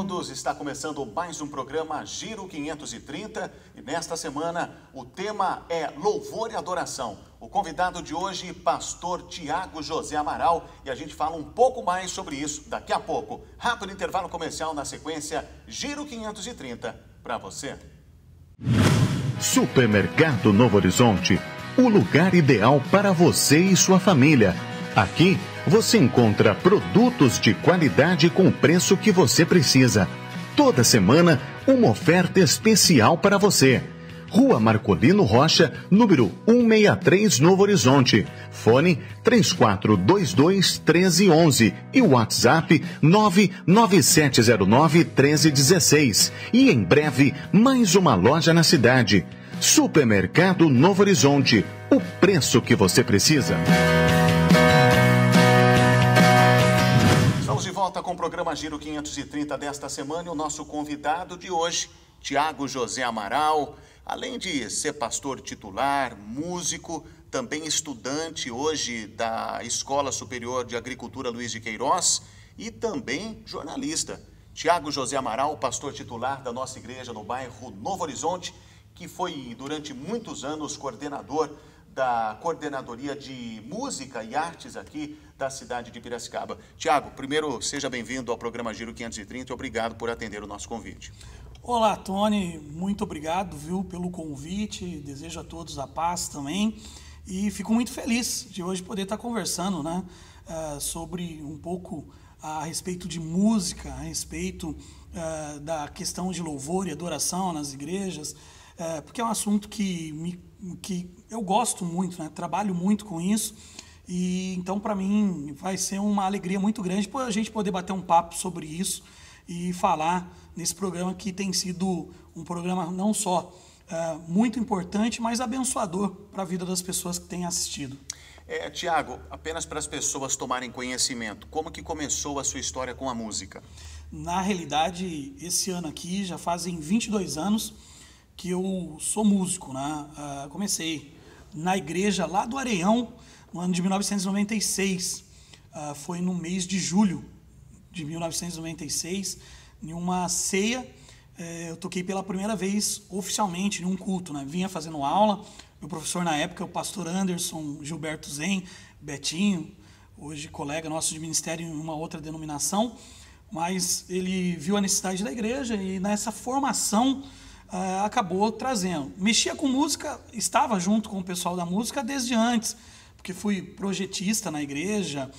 todos, está começando mais um programa Giro 530 e nesta semana o tema é Louvor e Adoração. O convidado de hoje, pastor Tiago José Amaral, e a gente fala um pouco mais sobre isso daqui a pouco. Rápido intervalo comercial, na sequência Giro 530 para você. Supermercado Novo Horizonte, o lugar ideal para você e sua família. Aqui você encontra produtos de qualidade com o preço que você precisa. Toda semana, uma oferta especial para você. Rua Marcolino Rocha, número 163, Novo Horizonte. Fone 3422-1311 e WhatsApp 99709-1316. E em breve, mais uma loja na cidade. Supermercado Novo Horizonte, o preço que você precisa. Estamos de volta com o programa Giro 530 desta semana e o nosso convidado de hoje, Tiago José Amaral, além de ser pastor titular, músico, também estudante hoje da Escola Superior de Agricultura Luiz de Queiroz e também jornalista. Tiago José Amaral, pastor titular da nossa igreja no bairro Novo Horizonte, que foi durante muitos anos coordenador da Coordenadoria de Música e Artes aqui da cidade de Piracicaba. Tiago, primeiro, seja bem-vindo ao programa Giro 530 e obrigado por atender o nosso convite. Olá, Tony, muito obrigado, pelo convite, desejo a todos a paz também e fico muito feliz de hoje poder estar conversando, sobre um pouco a respeito de música, a respeito da questão de louvor e adoração nas igrejas, porque é um assunto que eu gosto muito, trabalho muito com isso, e então para mim vai ser uma alegria muito grande a gente poder bater um papo sobre isso e falar nesse programa que tem sido um programa não só muito importante, mas abençoador para a vida das pessoas que têm assistido. Tiago, apenas para as pessoas tomarem conhecimento, como que começou a sua história com a música? Na realidade, esse ano aqui já fazem 22 anos que eu sou músico, comecei na igreja lá do Areião, no ano de 1996, foi no mês de julho de 1996, em uma ceia, eu toquei pela primeira vez oficialmente em um culto, vinha fazendo aula, meu professor na época, o pastor Anderson Gilberto Zen, Betinho, hoje colega nosso de ministério em uma outra denominação, mas ele viu a necessidade da igreja e nessa formação acabou trazendo. Mexia com música, estava junto com o pessoal da música desde antes, porque fui projetista na igreja,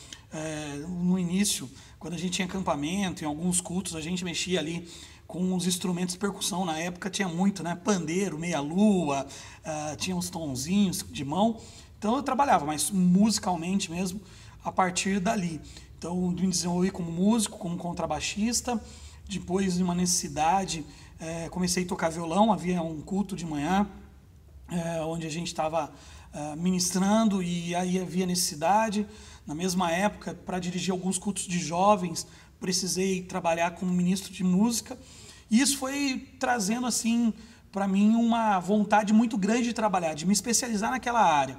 no início, quando a gente tinha acampamento, em alguns cultos, a gente mexia ali com os instrumentos de percussão. Na época tinha muito, pandeiro, meia-lua, tinha uns tonzinhos de mão. Então eu trabalhava, mas musicalmente mesmo, a partir dali. Então me desenvolvi como músico, como contrabaixista. Depois de uma necessidade, comecei a tocar violão, havia um culto de manhã, onde a gente estava ministrando e aí havia necessidade. Na mesma época, para dirigir alguns cultos de jovens, precisei trabalhar como ministro de música. E isso foi trazendo, assim, para mim uma vontade muito grande de trabalhar, de me especializar naquela área.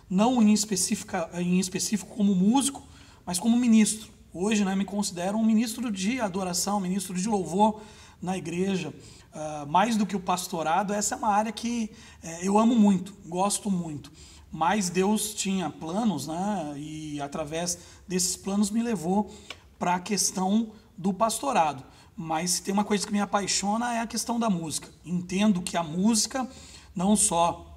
Não em específico como músico, mas como ministro. Hoje, me considero um ministro de adoração, ministro de louvor na igreja. Mais do que o pastorado, essa é uma área que eu amo muito, gosto muito. Mas Deus tinha planos, e através desses planos me levou para a questão do pastorado. Mas se tem uma coisa que me apaixona é a questão da música. Entendo que a música, não só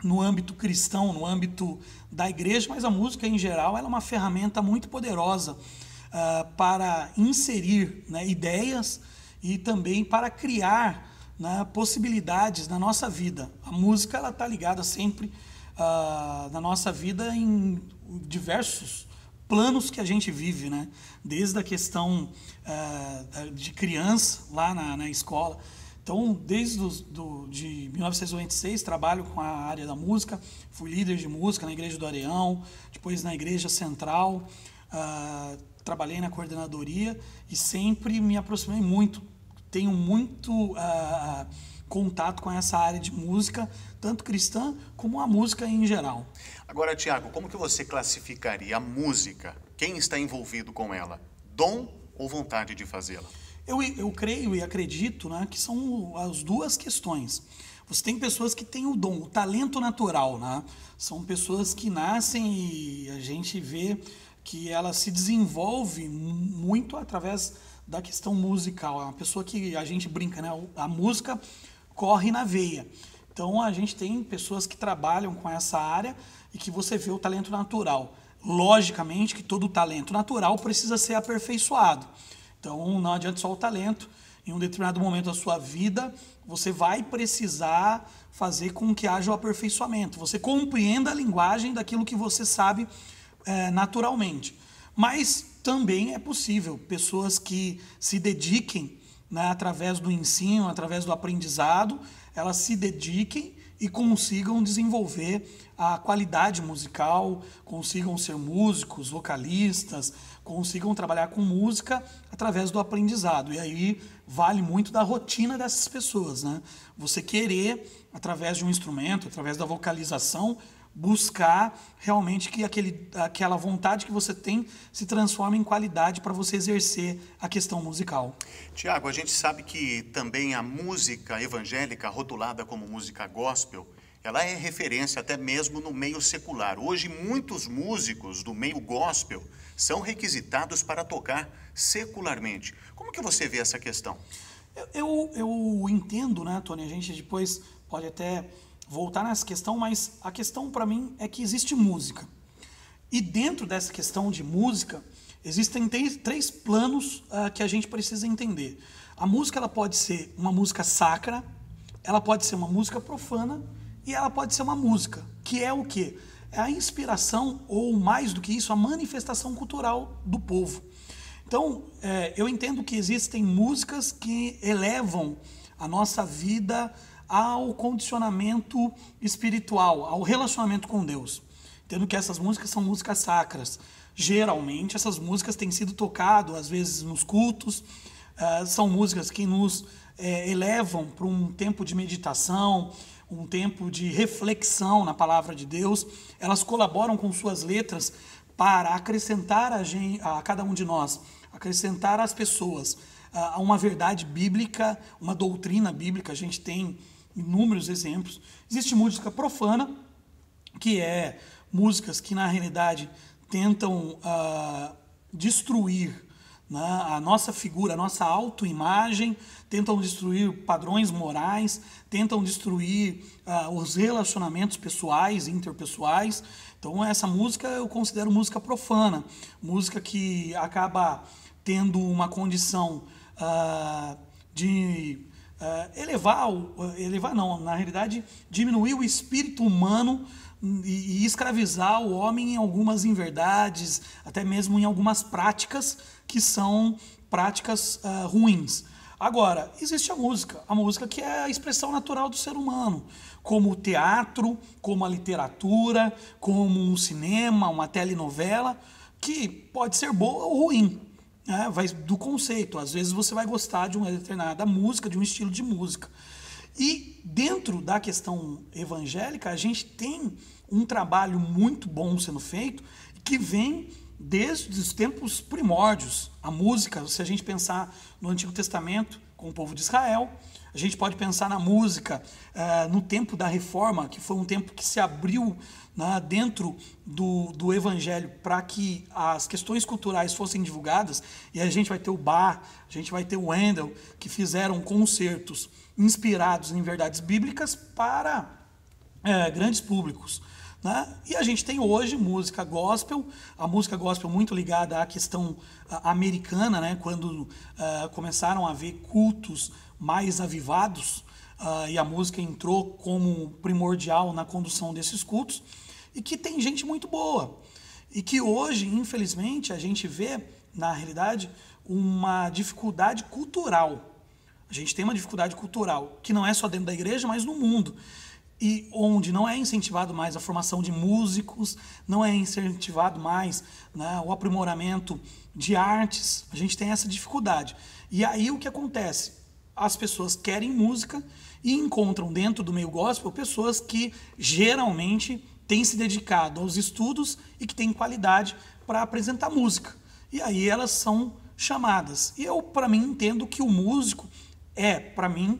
no âmbito cristão, no âmbito da igreja, mas a música em geral, ela é uma ferramenta muito poderosa para inserir ideias e também para criar possibilidades na nossa vida. A música está ligada sempre na nossa vida em diversos planos que a gente vive, desde a questão de criança lá na escola. Então, desde de 1996, trabalho com a área da música, fui líder de música na Igreja do Areião, depois na Igreja Central, trabalhei na coordenadoria e sempre me aproximei muito, tenho muito contato com essa área de música, tanto cristã como a música em geral. Agora, Tiago, como que você classificaria a música? Quem está envolvido com ela? Dom ou vontade de fazê-la? Eu creio e acredito, né, que são as duas questões. Você tem pessoas que têm o dom, o talento natural, né? São pessoas que nascem e a gente vê que ela se desenvolve muito através da questão musical. É uma pessoa que a gente brinca, né? A música corre na veia. Então a gente tem pessoas que trabalham com essa área e que você vê o talento natural. Logicamente que todo talento natural precisa ser aperfeiçoado. Então não adianta só o talento. Em um determinado momento da sua vida, você vai precisar fazer com que haja o aperfeiçoamento. Você compreenda a linguagem daquilo que você sabe naturalmente. Mas também é possível pessoas que se dediquem, né, através do ensino, através do aprendizado, elas se dediquem e consigam desenvolver a qualidade musical, consigam ser músicos, vocalistas, consigam trabalhar com música através do aprendizado. E aí vale muito da rotina dessas pessoas, né? Você querer, através de um instrumento, através da vocalização, buscar realmente que aquela vontade que você tem se transforme em qualidade para você exercer a questão musical. Tiago, a gente sabe que também a música evangélica, rotulada como música gospel, ela é referência até mesmo no meio secular. Hoje, muitos músicos do meio gospel são requisitados para tocar secularmente. Como que você vê essa questão? Eu entendo, né, Tony? A gente depois pode até voltar nessa questão, mas a questão para mim é que existe música. E dentro dessa questão de música, existem três planos que a gente precisa entender. A música ela pode ser uma música sacra, ela pode ser uma música profana e ela pode ser uma música, que é o quê? É a inspiração, ou mais do que isso, a manifestação cultural do povo. Então, eu entendo que existem músicas que elevam a nossa vida ao condicionamento espiritual, ao relacionamento com Deus. Entendo que essas músicas são músicas sacras. Geralmente, essas músicas têm sido tocadas, às vezes, nos cultos. São músicas que nos elevam para um tempo de meditação, um tempo de reflexão na palavra de Deus. Elas colaboram com suas letras para acrescentar a cada um de nós, acrescentar às pessoas a uma verdade bíblica, uma doutrina bíblica. A gente tem inúmeros exemplos. Existe música profana, que é músicas que na realidade tentam destruir, né, a nossa figura, a nossa autoimagem, tentam destruir padrões morais, tentam destruir os relacionamentos pessoais, interpessoais. Então essa música eu considero música profana, música que acaba tendo uma condição de na realidade, diminuir o espírito humano e escravizar o homem em algumas inverdades, até mesmo em algumas práticas que são práticas ruins. Agora, existe a música que é a expressão natural do ser humano, como o teatro, como a literatura, como um cinema, uma telenovela, que pode ser boa ou ruim. Vai do conceito. Às vezes você vai gostar de uma determinada música, de um estilo de música. E dentro da questão evangélica, a gente tem um trabalho muito bom sendo feito, que vem desde os tempos primórdios. A música, se a gente pensar no Antigo Testamento, com o povo de Israel, a gente pode pensar na música no tempo da Reforma, que foi um tempo que se abriu, né, dentro do Evangelho para que as questões culturais fossem divulgadas, e a gente vai ter o Bach, a gente vai ter o Handel, que fizeram concertos inspirados em verdades bíblicas para grandes públicos, né? E a gente tem hoje música gospel, a música gospel muito ligada à questão americana, né? Quando começaram a haver cultos mais avivados, e a música entrou como primordial na condução desses cultos, e que tem gente muito boa, e que hoje, infelizmente, a gente vê, na realidade, uma dificuldade cultural. A gente tem uma dificuldade cultural, que não é só dentro da igreja, mas no mundo, e onde não é incentivado mais a formação de músicos, não é incentivado mais, né, o aprimoramento de artes. A gente tem essa dificuldade. E aí o que acontece? As pessoas querem música e encontram dentro do meio gospel pessoas que geralmente têm se dedicado aos estudos e que têm qualidade para apresentar música. E aí elas são chamadas. E eu, para mim, entendo que o músico é, para mim,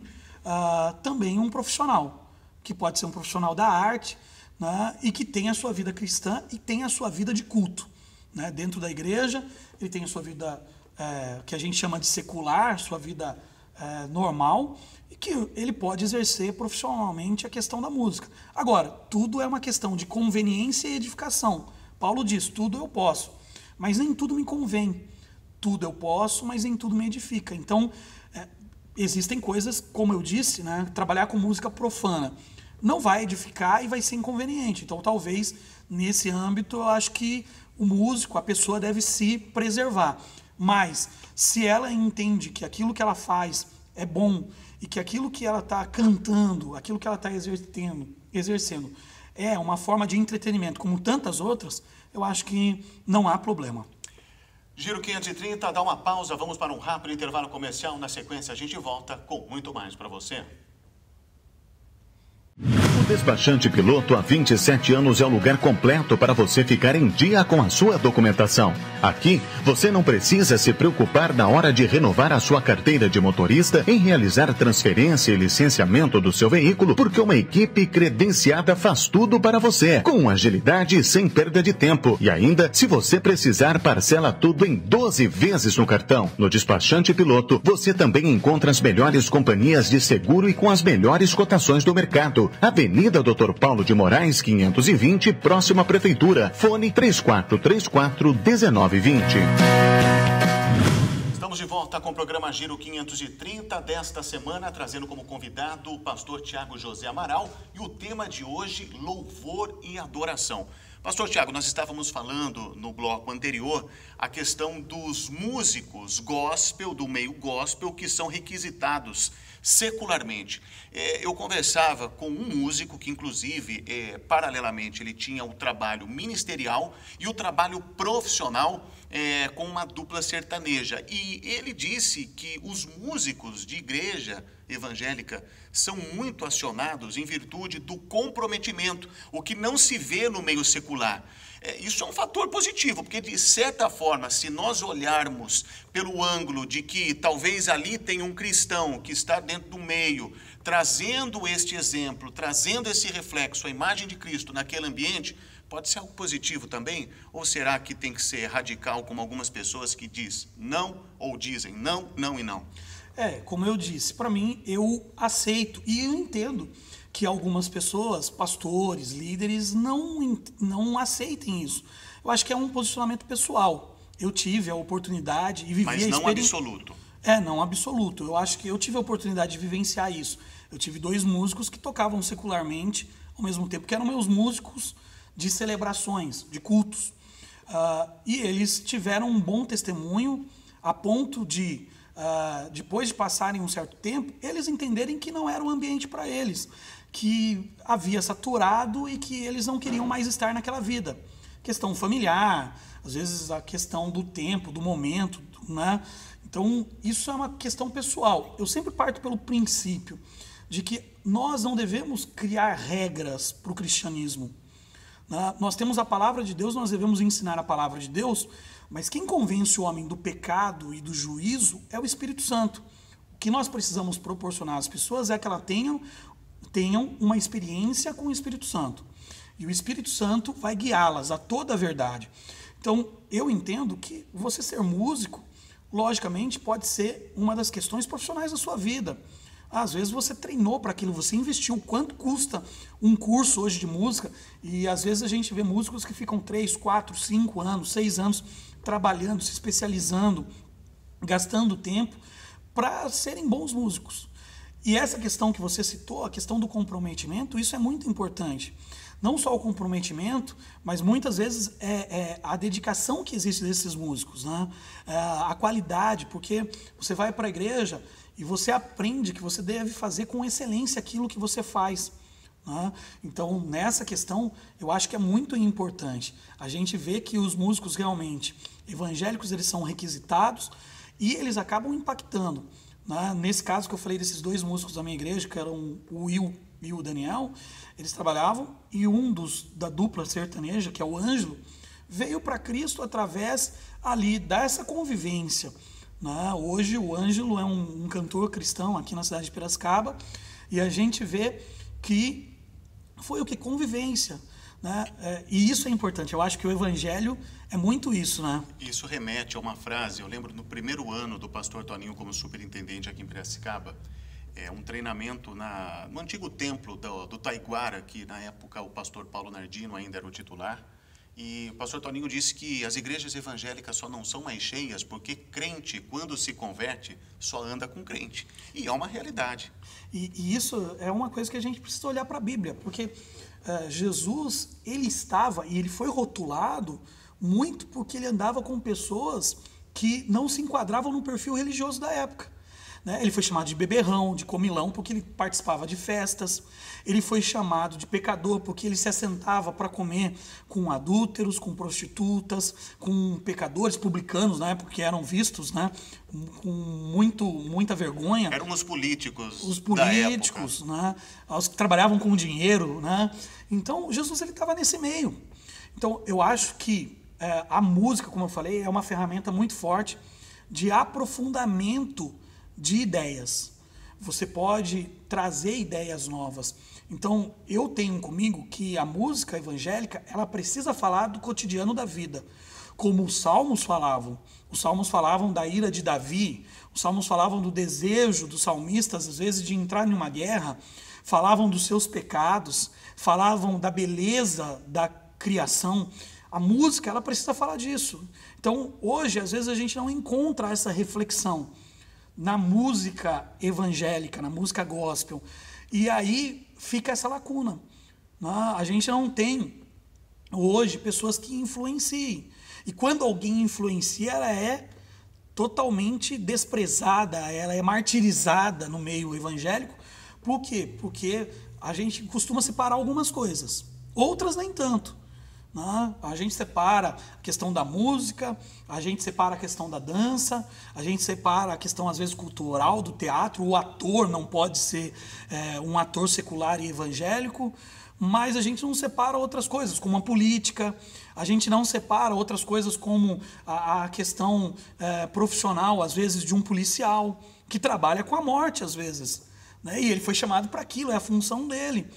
também um profissional, que pode ser um profissional da arte, né, e que tem a sua vida cristã e tem a sua vida de culto. Né? Dentro da igreja, ele tem a sua vida, que a gente chama de secular, sua vida normal, e que ele pode exercer profissionalmente a questão da música. Agora, tudo é uma questão de conveniência e edificação. Paulo diz, tudo eu posso, mas nem tudo me convém. Tudo eu posso, mas nem tudo me edifica. Então, existem coisas, como eu disse, né, trabalhar com música profana não vai edificar e vai ser inconveniente. Então, talvez, nesse âmbito, eu acho que o músico, a pessoa deve se preservar. Mas, se ela entende que aquilo que ela faz é bom e que aquilo que ela está cantando, aquilo que ela está exercendo, é uma forma de entretenimento, como tantas outras, eu acho que não há problema. Giro 530, dá uma pausa, vamos para um rápido intervalo comercial. Na sequência, a gente volta com muito mais para você. O Despachante Piloto há 27 anos é o lugar completo para você ficar em dia com a sua documentação. Aqui, você não precisa se preocupar na hora de renovar a sua carteira de motorista, em realizar transferência e licenciamento do seu veículo, porque uma equipe credenciada faz tudo para você, com agilidade e sem perda de tempo. E ainda, se você precisar, parcela tudo em 12 vezes no cartão. No Despachante Piloto, você também encontra as melhores companhias de seguro e com as melhores cotações do mercado. Avenida Dr. Paulo de Moraes, 520, próxima à Prefeitura. Fone 3434-1920. Estamos de volta com o programa Giro 530 desta semana, trazendo como convidado o pastor Tiago José Amaral e o tema de hoje, louvor e adoração. Pastor Tiago, nós estávamos falando no bloco anterior a questão dos músicos gospel, do meio gospel, que são requisitados secularmente. Eu conversava com um músico que, inclusive, paralelamente, ele tinha o trabalho ministerial e o trabalho profissional com uma dupla sertaneja. E ele disse que os músicos de igreja evangélica são muito acionados em virtude do comprometimento, o que não se vê no meio secular. Isso é um fator positivo, porque de certa forma, se nós olharmos pelo ângulo de que talvez ali tem um cristão que está dentro do meio, trazendo este exemplo, trazendo esse reflexo, a imagem de Cristo naquele ambiente, pode ser algo positivo também? Ou será que tem que ser radical, como algumas pessoas que dizem não, ou dizem não, não e não? Como eu disse, para mim, eu aceito e eu entendo que algumas pessoas, pastores, líderes, não aceitem isso. Eu acho que é um posicionamento pessoal. Eu tive a oportunidade e vivi Mas não absoluto. Não absoluto. Eu acho que eu tive a oportunidade de vivenciar isso. Eu tive 2 músicos que tocavam secularmente, ao mesmo tempo que eram meus músicos de celebrações, de cultos. E eles tiveram um bom testemunho a ponto de, depois de passarem um certo tempo, eles entenderem que não era um ambiente para eles, que havia saturado e que eles não queriam mais estar naquela vida. Questão familiar, às vezes a questão do tempo, do momento, né? Então, isso é uma questão pessoal. Eu sempre parto pelo princípio de que nós não devemos criar regras para o cristianismo. Nós temos a palavra de Deus, nós devemos ensinar a palavra de Deus, mas quem convence o homem do pecado e do juízo é o Espírito Santo. O que nós precisamos proporcionar às pessoas é que elas tenham uma experiência com o Espírito Santo. E o Espírito Santo vai guiá-las a toda a verdade. Então, eu entendo que você ser músico, logicamente, pode ser uma das questões profissionais da sua vida. Às vezes você treinou para aquilo, você investiu. Quanto custa um curso hoje de música? E às vezes a gente vê músicos que ficam 3, 4, 5 anos, 6 anos trabalhando, se especializando, gastando tempo para serem bons músicos. E essa questão que você citou, a questão do comprometimento, isso é muito importante. Não só o comprometimento, mas muitas vezes a dedicação que existe desses músicos, né? A qualidade, porque você vai para a igreja e você aprende que você deve fazer com excelência aquilo que você faz, né? Então, nessa questão, eu acho que é muito importante. A gente vê que os músicos realmente evangélicos, eles são requisitados e eles acabam impactando. Nesse caso que eu falei desses 2 músicos da minha igreja, que eram o Will e o Daniel, eles trabalhavam, e um da dupla sertaneja, que é o Ângelo, veio para Cristo através ali dessa convivência, né? Hoje o Ângelo é um cantor cristão aqui na cidade de Piracicaba, e a gente vê que foi o que? Convivência, né? E isso é importante. Eu acho que o evangelho é muito isso, né? Isso remete a uma frase, eu lembro no primeiro ano do pastor Toninho como superintendente aqui em Piracicaba, um treinamento no antigo templo do Taiguara, que na época o pastor Paulo Nardino ainda era o titular. E o pastor Toninho disse que as igrejas evangélicas só não são mais cheias porque crente, quando se converte, só anda com crente. E é uma realidade. E isso é uma coisa que a gente precisa olhar para a Bíblia, porque Jesus, ele estava, e ele foi rotulado muito porque ele andava com pessoas que não se enquadravam no perfil religioso da época. Ele foi chamado de beberrão, de comilão, porque ele participava de festas. Ele foi chamado de pecador, porque ele se assentava para comer com adúlteros, com prostitutas, com pecadores, publicanos, né, porque eram vistos, né, com muita vergonha. Eram os políticos. Os políticos, né, os que trabalhavam com dinheiro. Né? Então, Jesus estava nesse meio. Então, eu acho que a música, como eu falei, é uma ferramenta muito forte de aprofundamento de ideias. Você pode trazer ideias novas. Então, eu tenho comigo que a música evangélica, ela precisa falar do cotidiano da vida, como os salmos falavam. Os salmos falavam da ira de Davi, os salmos falavam do desejo dos salmistas, às vezes, de entrar em uma guerra, falavam dos seus pecados, falavam da beleza da criação. A música, ela precisa falar disso. Então, hoje, às vezes, a gente não encontra essa reflexão na música evangélica, na música gospel. E aí fica essa lacuna. A gente não tem, hoje, pessoas que influenciem. E quando alguém influencia, ela é totalmente desprezada, ela é martirizada no meio evangélico. Por quê? Porque a gente costuma separar algumas coisas, outras nem tanto. A gente separa a questão da música, a gente separa a questão da dança, a gente separa a questão, às vezes, cultural do teatro. O ator não pode ser um ator secular e evangélico, mas a gente não separa outras coisas, como a política, a gente não separa outras coisas como a questão profissional, às vezes, de um policial, que trabalha com a morte, às vezes. Né? E ele foi chamado para aquilo, é a função dele.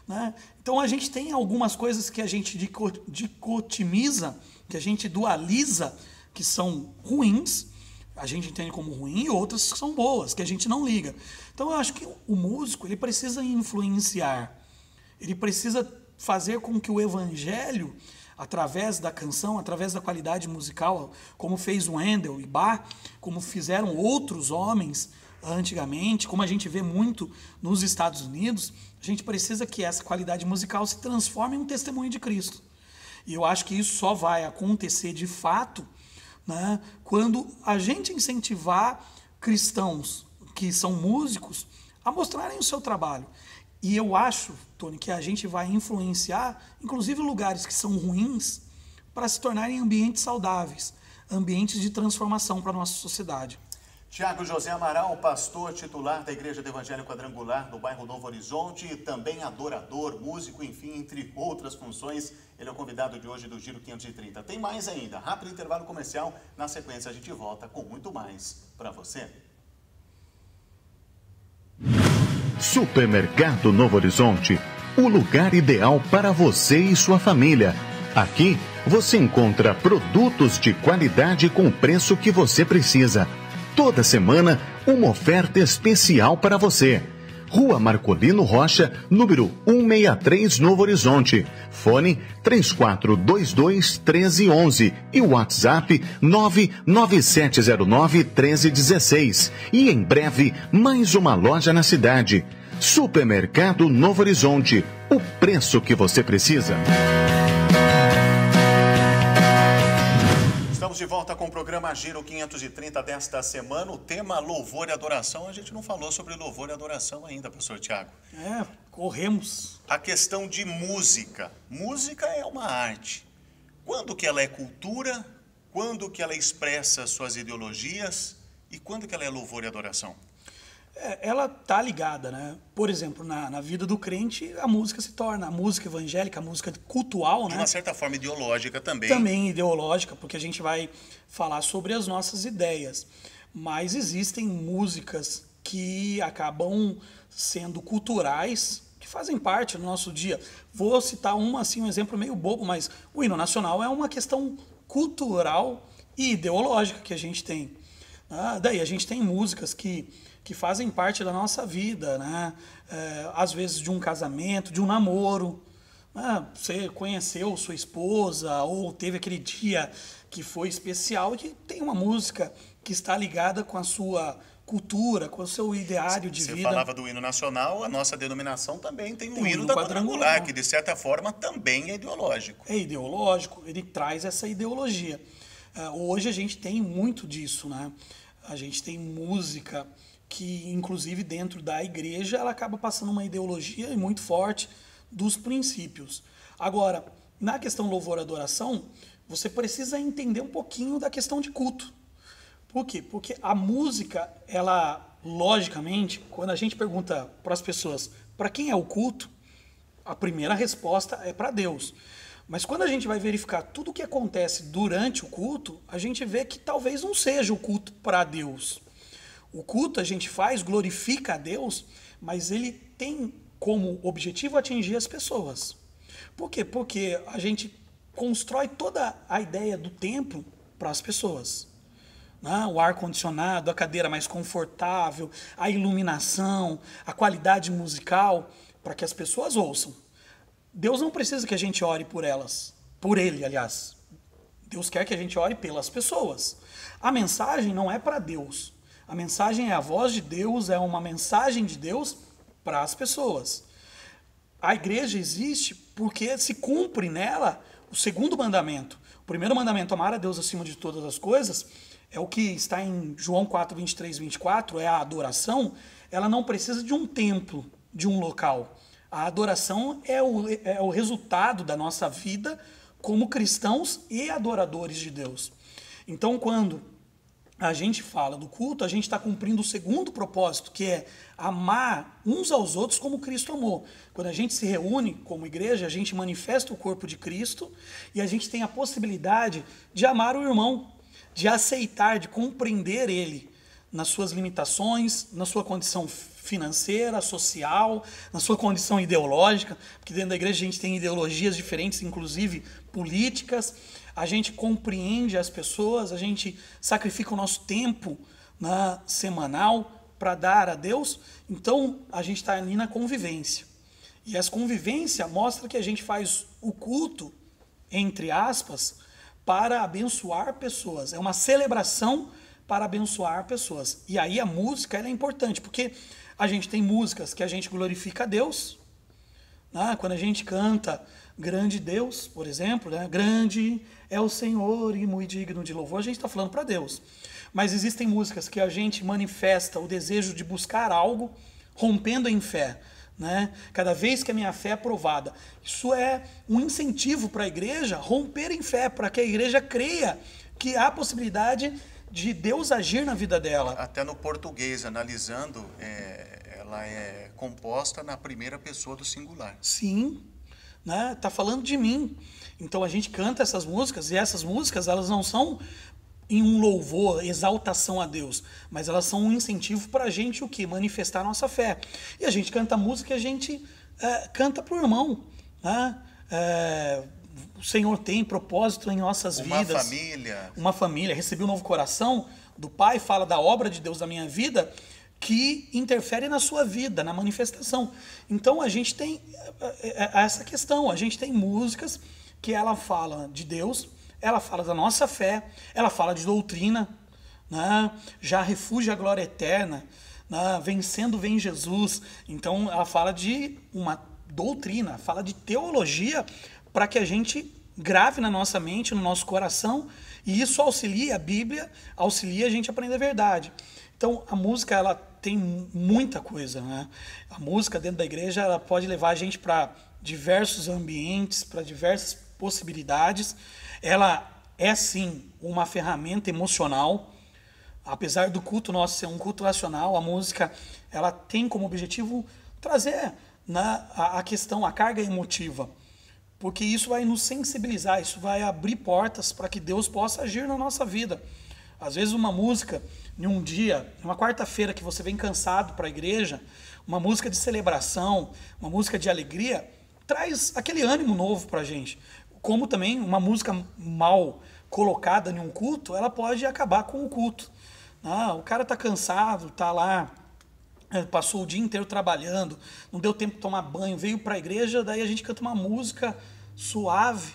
Né? Então a gente tem algumas coisas que a gente dicotimiza, que a gente dualiza, que são ruins, a gente entende como ruim, e outras que são boas, que a gente não liga. Então eu acho que o músico, ele precisa influenciar, ele precisa fazer com que o evangelho, através da canção, através da qualidade musical, como fez o Handel e Bach, como fizeram outros homens antigamente, como a gente vê muito nos Estados Unidos, a gente precisa que essa qualidade musical se transforme em um testemunho de Cristo. E eu acho que isso só vai acontecer de fato, né, quando a gente incentivar cristãos que são músicos a mostrarem o seu trabalho. E eu acho, Tony, que a gente vai influenciar, inclusive, lugares que são ruins para se tornarem ambientes saudáveis, ambientes de transformação para a nossa sociedade. Tiago José Amaral, pastor titular da Igreja do Evangelho Quadrangular do bairro Novo Horizonte, também adorador, músico, enfim, entre outras funções. Ele é o convidado de hoje do Giro 530. Tem mais ainda, rápido intervalo comercial. Na sequência a gente volta com muito mais para você. Supermercado Novo Horizonte, o lugar ideal para você e sua família. Aqui você encontra produtos de qualidade com o preço que você precisa. Toda semana, uma oferta especial para você. Rua Marcolino Rocha, número 163, Novo Horizonte. Fone 3422-1311 e WhatsApp 99709-1316. E em breve, mais uma loja na cidade. Supermercado Novo Horizonte, o preço que você precisa. Estamos de volta com o programa Giro 530 desta semana. O tema louvor e adoração. A gente não falou sobre louvor e adoração ainda, pastor Tiago. Corremos. A questão de música. Música é uma arte. Quando que ela é cultura? Quando que ela expressa suas ideologias? E quando que ela é louvor e adoração? Ela tá ligada, né? Por exemplo, na vida do crente, a música se torna a música evangélica, a música cultual, De né? uma certa forma ideológica também. Também ideológica, porque a gente vai falar sobre as nossas ideias. Mas existem músicas que acabam sendo culturais, que fazem parte do nosso dia. Vou citar um exemplo meio bobo, mas o hino nacional é uma questão cultural e ideológica que a gente tem. Daí a gente tem músicas que fazem parte da nossa vida, né? Às vezes de um casamento, de um namoro. Você conheceu sua esposa ou teve aquele dia que foi especial, e tem uma música que está ligada com a sua cultura, com o seu ideário de vida. Você falava do hino nacional, a nossa denominação também tem um hino hino da quadrangular, quadrangular, que de certa forma também é ideológico. É ideológico, ele traz essa ideologia. Hoje a gente tem muito disso, né? A gente tem música que, inclusive dentro da igreja, ela acaba passando uma ideologia muito forte dos princípios. Agora, na questão louvor e adoração, você precisa entender um pouquinho da questão de culto. Por quê? Porque a música, ela, logicamente, quando a gente pergunta para as pessoas para quem é o culto, a primeira resposta é para Deus. Mas quando a gente vai verificar tudo o que acontece durante o culto, a gente vê que talvez não seja o culto para Deus. O culto a gente faz, glorifica a Deus, mas ele tem como objetivo atingir as pessoas. Por quê? Porque a gente constrói toda a ideia do templo para as pessoas. O ar-condicionado, a cadeira mais confortável, a iluminação, a qualidade musical, para que as pessoas ouçam. Deus não precisa que a gente ore por elas, por ele, aliás. Deus quer que a gente ore pelas pessoas. A mensagem não é para Deus. A mensagem é a voz de Deus, é uma mensagem de Deus para as pessoas. A igreja existe porque se cumpre nela o segundo mandamento. O primeiro mandamento, amar a Deus acima de todas as coisas, é o que está em João 4, 23, 24, é a adoração. Ela não precisa de um templo, de um local. A adoração é o resultado da nossa vida como cristãos e adoradores de Deus. Então, quando a gente fala do culto, a gente está cumprindo o segundo propósito, que é amar uns aos outros como Cristo amou. Quando a gente se reúne como igreja, a gente manifesta o corpo de Cristo e a gente tem a possibilidade de amar o irmão, de aceitar, de compreender ele nas suas limitações, na sua condição financeira, social, na sua condição ideológica, porque dentro da igreja a gente tem ideologias diferentes, inclusive políticas. A gente compreende as pessoas, a gente sacrifica o nosso tempo semanal para dar a Deus. Então, a gente está ali na convivência. E essa convivência mostra que a gente faz o culto, entre aspas, para abençoar pessoas. É uma celebração para abençoar pessoas. E aí a música ela é importante, porque a gente tem músicas que a gente glorifica a Deus. Quando a gente canta Grande Deus, por exemplo, grande é o Senhor e muito digno de louvor, a gente está falando para Deus. Mas existem músicas que a gente manifesta o desejo de buscar algo, rompendo em fé. Cada vez que a minha fé é provada. Isso é um incentivo para a igreja romper em fé, para que a igreja creia que há possibilidade de Deus agir na vida dela. Até no português, analisando, ela é composta na primeira pessoa do singular. Sim, tá falando de mim. Então a gente canta essas músicas, e essas músicas elas não são em um louvor, exaltação a Deus, mas elas são um incentivo para a gente o quê? Manifestar a nossa fé. E a gente canta música e a gente canta para o irmão. O Senhor tem propósito em nossas vidas. Uma família. Recebi um novo coração do Pai, fala da obra de Deus na minha vida, que interfere na sua vida, na manifestação. Então a gente tem essa questão, a gente tem músicas que ela fala de Deus, ela fala da nossa fé, ela fala de doutrina, já refúgio a glória eterna, vencendo vem Jesus. Então ela fala de uma doutrina, fala de teologia, para que a gente grave na nossa mente, no nosso coração, e isso auxilia a Bíblia, auxilia a gente a aprender a verdade. Então a música ela tem muita coisa. A música dentro da igreja ela pode levar a gente para diversos ambientes, para diversas possibilidades. Ela é sim uma ferramenta emocional. Apesar do culto nosso ser um culto nacional, a música ela tem como objetivo trazer, né, a questão, a carga emotiva. Porque isso vai nos sensibilizar, isso vai abrir portas para que Deus possa agir na nossa vida. Às vezes uma música, em um dia, uma quarta-feira que você vem cansado para a igreja, uma música de celebração, uma música de alegria, traz aquele ânimo novo para a gente. Como também uma música mal colocada em um culto, ela pode acabar com o culto. O cara está cansado, está lá, passou o dia inteiro trabalhando, não deu tempo de tomar banho, veio para a igreja, daí a gente canta uma música suave,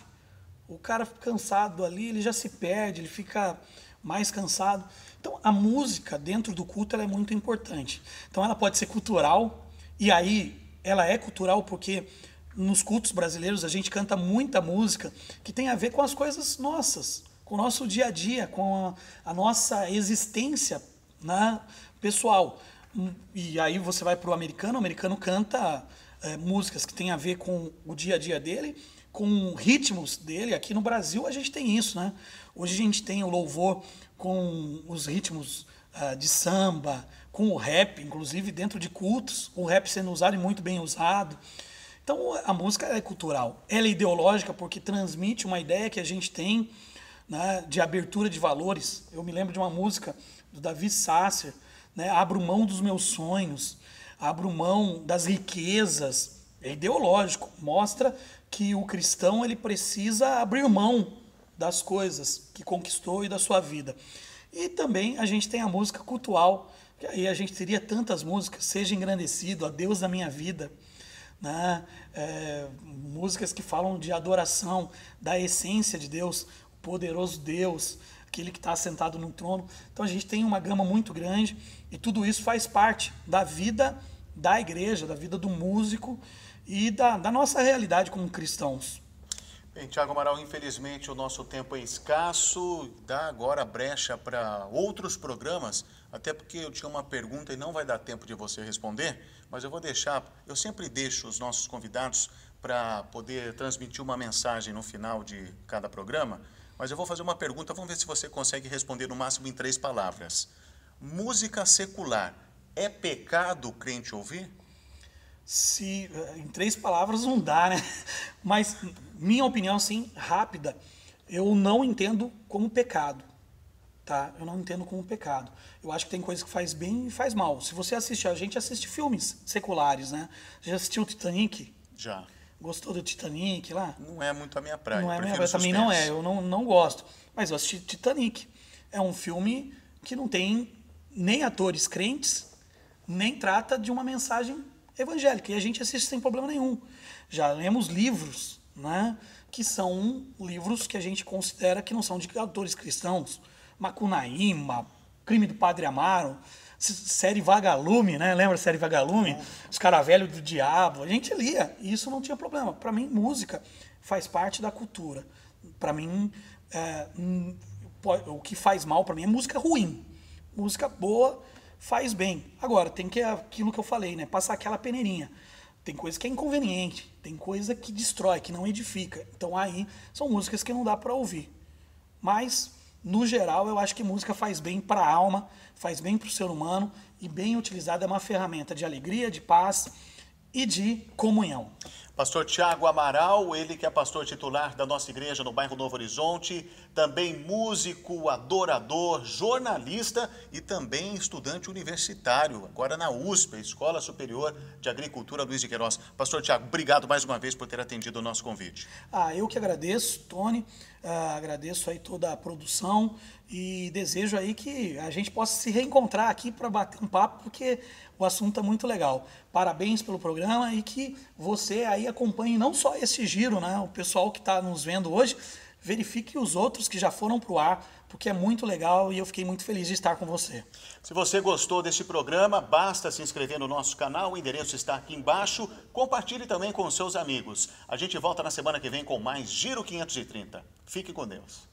o cara fica cansado ali, ele já se perde, ele fica mais cansado. Então a música dentro do culto ela é muito importante. Então ela pode ser cultural, e aí ela é cultural porque nos cultos brasileiros a gente canta muita música que tem a ver com as coisas nossas, com o nosso dia a dia, com a nossa existência, né, pessoal. E aí você vai para o americano canta músicas que tem a ver com o dia a dia dele, com ritmos dele. Aqui no Brasil a gente tem isso, né? Hoje a gente tem o louvor com os ritmos de samba, com o rap, inclusive dentro de cultos, o rap sendo usado e muito bem usado. Então a música é cultural, ela é ideológica porque transmite uma ideia que a gente tem, né, de abertura de valores. Eu me lembro de uma música do Davi Sasser, né, abro mão dos meus sonhos, abro mão das riquezas. É ideológico, mostra que o cristão ele precisa abrir mão das coisas que conquistou e da sua vida. E também a gente tem a música cultural, que aí a gente teria tantas músicas, Seja Engrandecido, A Deus da Minha Vida, né? Músicas que falam de adoração, da essência de Deus, o poderoso Deus, aquele que está assentado no trono. Então a gente tem uma gama muito grande e tudo isso faz parte da vida da igreja, da vida do músico e da nossa realidade como cristãos. Bem, Tiago Amaral, infelizmente o nosso tempo é escasso, dá agora brecha para outros programas, até porque eu tinha uma pergunta e não vai dar tempo de você responder, mas eu vou deixar, eu sempre deixo os nossos convidados para poder transmitir uma mensagem no final de cada programa, mas eu vou fazer uma pergunta, vamos ver se você consegue responder no máximo em 3 palavras. Música secular, é pecado o crente ouvir? Se em 3 palavras não dá, né? Mas minha opinião, assim, rápida, eu não entendo como pecado, tá? Eu não entendo como pecado. Eu acho que tem coisa que faz bem e faz mal. Se você assiste, a gente assiste filmes seculares, né? Já assistiu o Titanic? Já. Gostou do Titanic lá? Não é muito a minha praia. Não é a minha praia, também não é. Eu não gosto. Mas eu assisti Titanic. É um filme que não tem nem atores crentes, nem trata de uma mensagem evangélica, e a gente assiste sem problema nenhum. Já lemos livros, né, que são livros que a gente considera que não são de autores cristãos. Macunaíma, Crime do Padre Amaro, série Vagalume, né? Lembra a série Vagalume? Os Caravelhos do Diabo. A gente lia, e isso não tinha problema. Para mim, música faz parte da cultura. Para mim, o que faz mal para mim é música ruim. Música boa faz bem. Agora, tem que aquilo que eu falei, né? Passar aquela peneirinha. Tem coisa que é inconveniente, tem coisa que destrói, que não edifica. Então aí são músicas que não dá para ouvir. Mas, no geral, eu acho que música faz bem para a alma, faz bem para o ser humano e bem utilizada é uma ferramenta de alegria, de paz e de comunhão. Pastor Tiago Amaral, ele que é pastor titular da nossa igreja no bairro Novo Horizonte, também músico, adorador, jornalista e também estudante universitário, agora na USP, a Escola Superior de Agricultura Luiz de Queiroz. Pastor Tiago, obrigado mais uma vez por ter atendido o nosso convite. Eu que agradeço, Tony, agradeço aí toda a produção e desejo aí que a gente possa se reencontrar aqui para bater um papo, porque o assunto é muito legal. Parabéns pelo programa e que você aí acompanhe não só esse giro, né? O pessoal que está nos vendo hoje, verifique os outros que já foram para o ar, porque é muito legal e eu fiquei muito feliz de estar com você. Se você gostou deste programa, basta se inscrever no nosso canal, o endereço está aqui embaixo. Compartilhe também com os seus amigos. A gente volta na semana que vem com mais Giro 530. Fique com Deus.